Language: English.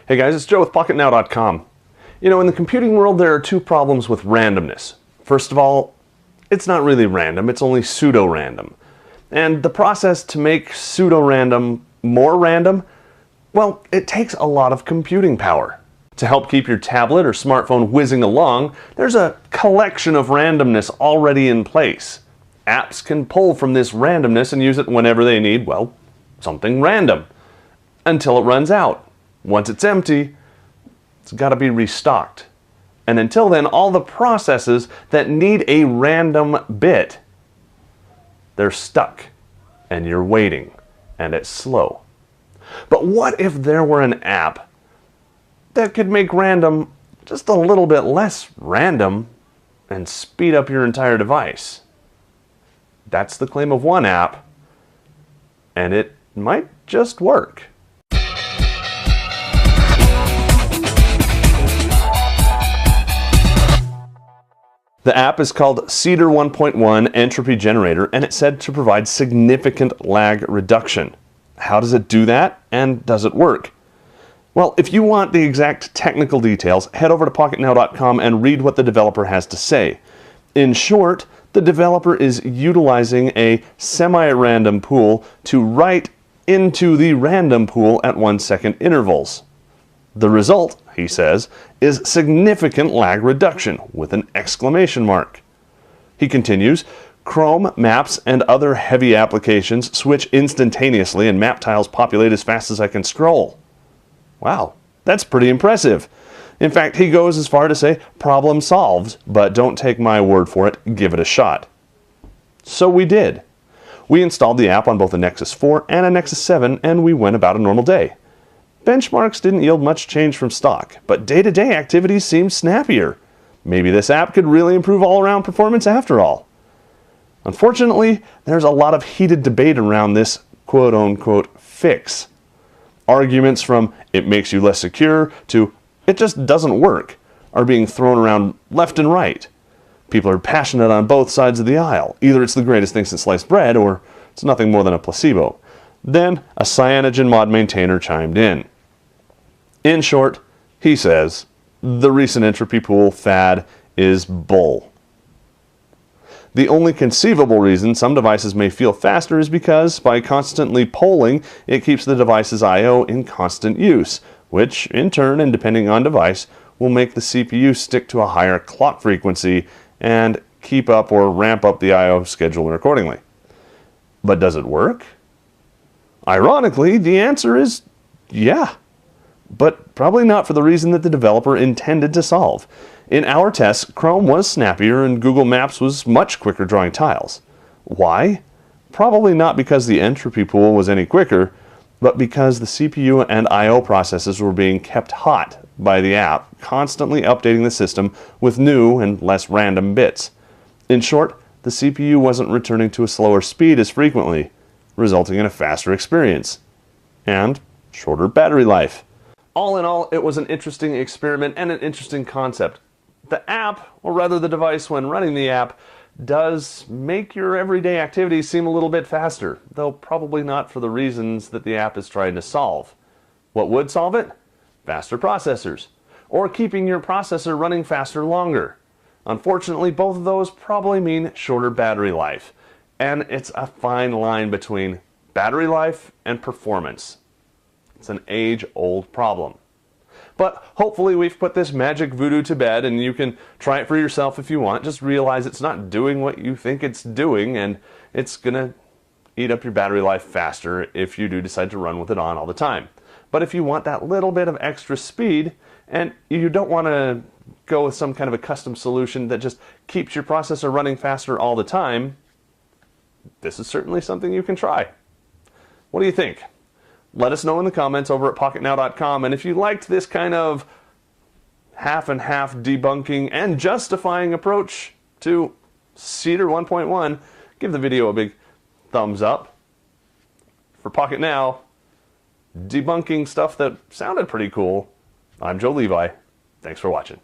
Hey guys, it's Joe with PocketNow.com. You know, in the computing world, there are two problems with randomness. First of all, it's not really random, it's only pseudo-random. And the process to make pseudo-random more random, well, it takes a lot of computing power. To help keep your tablet or smartphone whizzing along, there's a collection of randomness already in place. Apps can pull from this randomness and use it whenever they need, well, something random, until it runs out. Once it's empty, it's got to be restocked. And until then, all the processes that need a random bit, they're stuck, and you're waiting, and it's slow. But what if there were an app that could make random just a little bit less random and speed up your entire device? That's the claim of one app, and it might just work. The app is called Cedar 1.1 Entropy Generator, and it's said to provide significant lag reduction. How does it do that, and does it work? Well, if you want the exact technical details, head over to PocketNow.com and read what the developer has to say. In short, the developer is utilizing a semi-random pool to write into the random pool at 1 second intervals. The result, he says, is significant lag reduction with an exclamation mark. He continues, Chrome, Maps, and other heavy applications switch instantaneously and map tiles populate as fast as I can scroll. Wow, that's pretty impressive. In fact, he goes as far to say, problem solved, but don't take my word for it, give it a shot. So we did. We installed the app on both a Nexus 4 and a Nexus 7, and we went about a normal day. Benchmarks didn't yield much change from stock, but day-to-day activities seemed snappier. Maybe this app could really improve all-around performance after all. Unfortunately, there's a lot of heated debate around this quote-unquote fix. Arguments from it makes you less secure to it just doesn't work are being thrown around left and right. People are passionate on both sides of the aisle. Either it's the greatest thing since sliced bread or it's nothing more than a placebo. Then a CyanogenMod maintainer chimed in. In short, he says, the recent entropy pool fad is bull. The only conceivable reason some devices may feel faster is because by constantly polling, it keeps the device's I/O in constant use, which in turn, and depending on device, will make the CPU stick to a higher clock frequency and keep up or ramp up the I/O schedule accordingly. But does it work? Ironically, the answer is yeah. But probably not for the reason that the developer intended to solve. In our tests, Chrome was snappier and Google Maps was much quicker drawing tiles. Why? Probably not because the entropy pool was any quicker, but because the CPU and I/O processes were being kept hot by the app, constantly updating the system with new and less random bits. In short, the CPU wasn't returning to a slower speed as frequently, resulting in a faster experience and shorter battery life. All in all, it was an interesting experiment and an interesting concept. The app, or rather the device when running the app, does make your everyday activities seem a little bit faster, though probably not for the reasons that the app is trying to solve. What would solve it? Faster processors, or keeping your processor running faster longer. Unfortunately, both of those probably mean shorter battery life, and it's a fine line between battery life and performance. It's an age-old problem. But hopefully we've put this magic voodoo to bed and you can try it for yourself if you want. Just realize it's not doing what you think it's doing and it's going to eat up your battery life faster if you do decide to run with it on all the time. But if you want that little bit of extra speed and you don't want to go with some kind of a custom solution that just keeps your processor running faster all the time, this is certainly something you can try. What do you think? Let us know in the comments over at PocketNow.com, and if you liked this kind of half and half debunking and justifying approach to Cedar 1.1, give the video a big thumbs up. For Pocket Now, debunking stuff that sounded pretty cool, I'm Joe Levi. Thanks for watching.